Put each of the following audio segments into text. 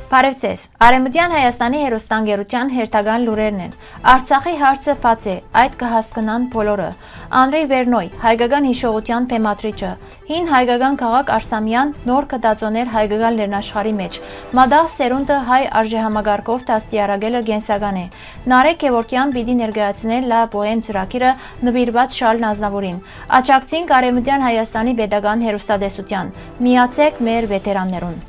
Բարև ձեզ, Արևմտյան Հայաստանի հեռուստաընկերության հերթական լուրերն են։ Արցախի հարցը բաց է, այդ կհասկանան բոլորը։ Անդրեյ Վերնոյ, հայկական հիշողության բեմադրիչը, հին հայկական քաղաք Արսամյան, նոր կտածոներ հայկական լեռնաշխարհի մեջ։ Մադաղ սերունդը հայ արժեհամագարկով դաստիարակելը կենսական է։ Նարեկ Գևորգյան պիտի ներկայացնել Լա Բոհեմ ծրագիրը նվիրված Շարլ Ազնավուրին։ Աջակցենք Արևմտյան Հայաստանի պետական հեռուստատեսության։ Միացեք մեր վետերաններուն։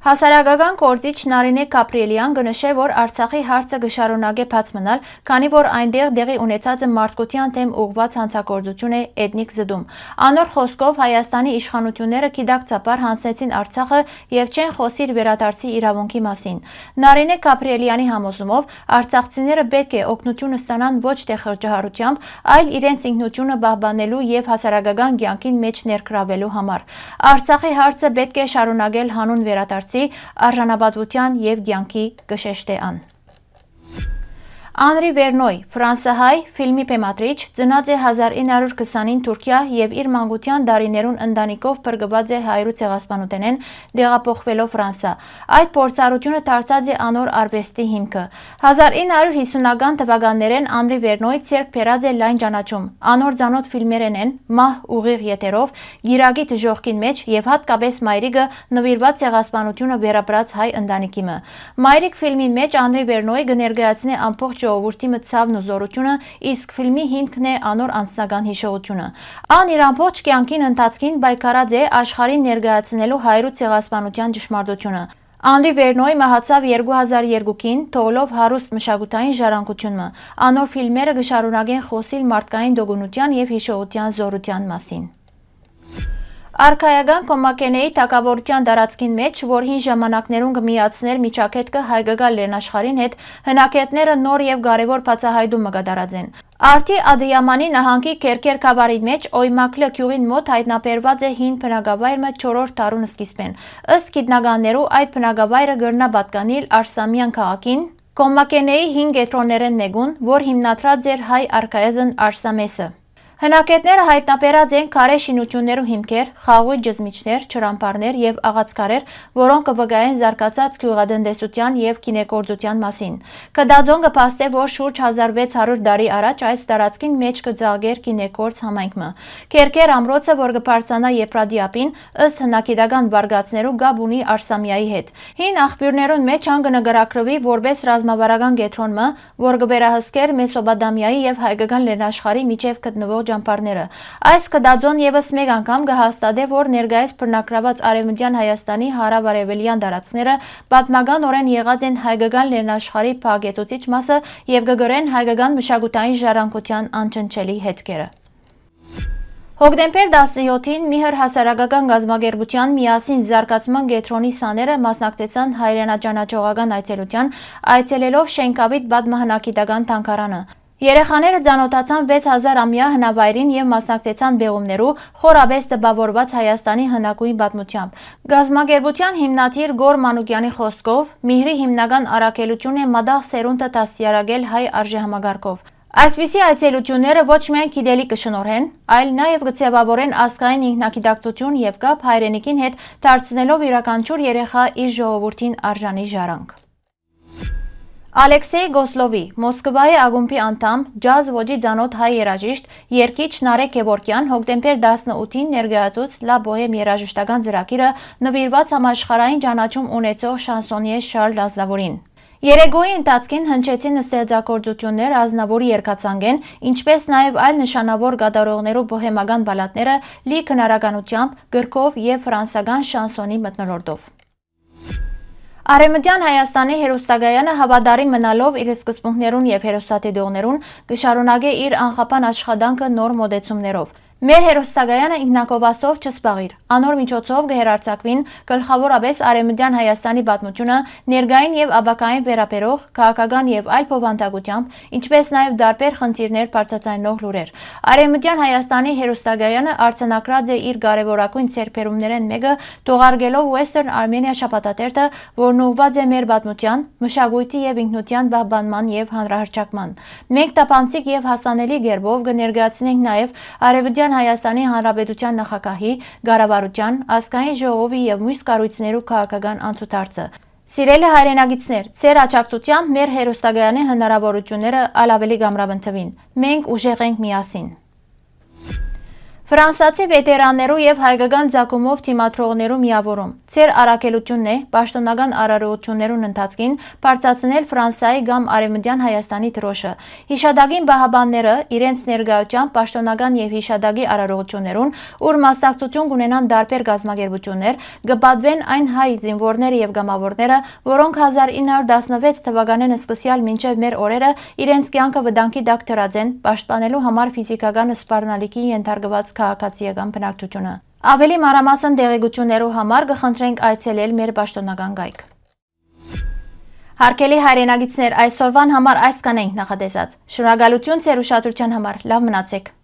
Հասարակական գործիչ Նարինե Գաբրիելյան կնշե, որ Արցախի հարցը կշարունակե բաց մնալ, քանի որ այնտեղ տեղի ունեցածը մարդկության դեմ ուղղված հանցագործություն է, էթնիկ զտում։ Անոր խոսքով Հայաստանի իշխանությունները գիտակցաբար հանձնեցին Արցախը եւ չեն խոսիր վերադարձի իրավունքի մասին։ Նարինե Գաբրիելյանի համոզումով արցախցիները պետք է օգնություն ստանան ոչ թե խղճահարությամբ, այլ իրենց ինքնությունը պահպանելու եւ հասարակական կյանքին մեջ ներգրավելու համար։ Արցախի հարցը պետք է շարունակել հանուն վերադարձի արժանապատվության եւ կյանքի կշեշտե ան։ Անդրեյ Վերնոյ, ֆրանսահայ ֆիլմի բեմադրիչ, ծնած է 1920-ին Թուրքիա եւ իր մանկության տարիներուն ընտանիքով փրկված է հայրու ցեղասպանութենեն դեղափոխվելով Ֆրանսա։ Այդ փորձառությունը դարձած է անոր արվեստի հիմքը։ 1950-ական թվականներեն Անդրեյ Վերնոյ ցերկ բերած է լայն ճանաչում։ Անոր ցանոթ ֆիլմերեն են Մահ ուղիղ եթերով, Գիրագի դժոխքին մեջ եւ հատկապես Մայրիկը նվիրված ցեղասպանությունը վերապրած հայ ընտանիքի մը։ Մայրիկ ֆիլմի մեջ Անդրեյ Վերնոյը կներկայացնի ամբողջ ժողովրդի մտցավն ու զորությունը, իսկ ֆիլմի հիմքն է անոր անձնական հիշողությունը։ Ան իր ամբողջ կյանքին ընթացքին պայքարած է աշխարհին ներկայացնելու հայրու ցեղասպանության ճշմարտությունը։ Անդրեյ Վերնոյը մահացավ 2002-ին, թողելով հարուստ մշակութային ժառանգությունը։ Անոր ֆիլմերը կշարունակեն խոսիլ մարդկային դոգունության եւ հիշողության զորության մասին։ Արքայական Կոմակենեի թագավորության տարածքին մեջ, որ հին ժամանակներուն կմիացներ միջակետքը հայկական լեռնաշխարհին հետ, հնակետները նոր եւ կարևոր բացահայտումը կդարածեն։ Արտի Ադիամանի նահանգի Կերկեր գավառի մեջ Օյմակլը գյուղին մոտ հայտնաբերված է հին բնակավայրը 4-րդ դարուն սկիզբեն։ Ըստ գիտնականներու այդ բնակավայրը կրնա պատկանիլ Արսամյան քաղաքին, Կոմակենեի հին կետրոններեն մեկուն, որ հիմնադրած էր հայ արքայազն Արսամեսը։ Հնակետները հայտնաբերած են քարե շինություններու հիմքեր, խաղույթ ջզմիչներ, չրամփարներ եւ աղացքարեր, որոնք կվկայեն զարգացած գյուղատնտեսության եւ գինեգործության մասին։ Կդածոն կփաստե, որ շուրջ 1600 տարի առաջ այս տարածքին մեջ կձաղեր գինեգործ համայնքը։ Կերկեր ամրոցը, որ կբարձանա Եփրադիապին, ըստ հնակետական վարգացներու գաբ ունի Արսամիայի հետ։ Հին աղբյուրներուն մեջ ան կնկարագրվի որպես ռազմավարական կետրոնը, որ կվերահսկեր Մեսոպոտամիայի եւ հայկական լեռնաշխարհի միջև գտնվող ճամբարները։ Այս կդածոն եւս մեկ անգամ կհաստատե, որ ներկայիս բռնակրաված Արևմտյան Հայաստանի հարավ-արևելյան տարածքները պատմականորեն եղած են հայկական լեռնաշխարհի փակեցուցիչ մասը եւ կգրեն հայկական մշակութային ժառանգության անչնչելի հետքերը։ Հոկտեմբեր 17-ին Միհր հասարակական գազམ་ագերբության միասին զարգացման կետրոնի սաները մասնակցեցան հայրենաճանաչողական այցելության, այցելելով Շենկավիթ պատմահնագիտական թանգարանը։ Երեխաները ծանոթացան 6000-ամյա հնավայրին եւ մասնակցեցան բեղումներու, խորաբես տպավորված Հայաստանի հնագույն պատմությամբ։ Գազམ་ագերբության հիմնադիր Գոր Մանուկյանի խոսքով Միհրի հիմնական առաքելությունն է մադաղ սերունդը դաստիարակել հայ արժեհամագարկով։ Այսպիսի այցելությունները ոչ միայն գիտելիք կշնորհեն, այլ նաև կձևավորեն ազգային ինքնագիտակցություն եւ կապ հայրենիքին հետ, դարձնելով յուրաքանչյուր երեխա իր ժողովրդին արժանի ժառանգ։ Ալեքսեյ Գոսլովի, Մոսկվայի ակումբի անդամ, ջազ ոճի ծանոթ հայ երաժիշտ, երգիչ Նարեկ Գևորգյան հոկտեմբեր 18-ին ներկայացուց Լա Բոհեմ երաժշտական ծրագիրը նվիրված համաշխարհային ճանաչում ունեցող շանսոնիե Շարլ Ազնավուրին։ Երեգոյի ընթացքին հնչեցին ստեղծագործություններ Ազնավուրի երգացանկեն, ինչպես նաև այլ նշանավոր կատարողներու բոհեմական բալադները լի քնարականությամբ, գրքով եւ ֆրանսական շանսոնի մթնոլորտով։ Արևմտյան Հայաստանի հեռուստագայանը հավատարիմ մնալով իր սկզբունքներուն եւ հեռուստատիտողներուն կշարունակե իր անխափան աշխատանքը նոր մոդեցումներով։ Մեր հեռուստագայանը ինքնակովաստով չսպաղիր, անոր միջոցով կհերարցակվին գլխավորապես Արևմտյան Հայաստանի պատմությունը, ներկային եւ ապագային վերաբերող, քաղաքական եւ այլ բովանդակությամբ, ինչպես նաեւ դարբեր խնդիրներ բարձրացնող լուրեր։ Արևմտյան Հայաստանի հեռուստագայանը արձանագրած է իր կարևորագույն ձեռքբերումներեն մեկը, թողարկելով Western Armenia շաբաթաթերթը, որն ուղղված է մեր պատմության, մշակույթի եւ ինքնության պահպանման եւ հանրահռչակման։ Մենք տապանցիկ եւ հասանելի գերբով կներկայացնենք նաեւ Արևմտյան Արևմտյան Հայաստանի Հանրապետության նախագահի, Ղարաբաղության, ազգային ժողովի եւ մյուս կառույցներու քաղաքական անցուդարձը։ Սիրելի հայրենագիտներ, ձեր աջակցությամբ մեր հեռուստագայանի հնարավորությունները ավելի կամրապնդվին։ Մենք ուժեղ ենք միասին։ Ֆրանսիացի վետերաններու եւ հայկական ցակումով թիմադրողներու միավորում։ Ձեր առաքելությունն է պաշտոնական արարողություններուն ընթացքին բարձրացնել Ֆրանսիայի կամ Արևմտյան Հայաստանի դրոշը։ Հիշադակին բահաբանները իրենց ներկայությամբ պաշտոնական եւ հիշադակի արարողություններուն, ուր մասնակցություն կունենան տարբեր գազམ་ագերբություններ, կպատվեն այն հայ զինվորները եւ գամավորները, որոնք 1916 թվականին սկսյալ մինչեւ մեր օրերը իրենց կյանքը վտանգի տակ դրած են պաշտպանելու համար ֆիզիկական սպառնալիքի ենթարկված քաղաքացիական բնակչությունը։ Ավելի մանրամասն տեղեկություններու համար կխնդրենք այցելել մեր պաշտոնական կայք։ Հարգելի հայրենագիտներ, այսօրվան համար այս կանենք նախատեսած։ Շնորհակալություն ձեր ուշադրության համար։ Լավ մնացեք։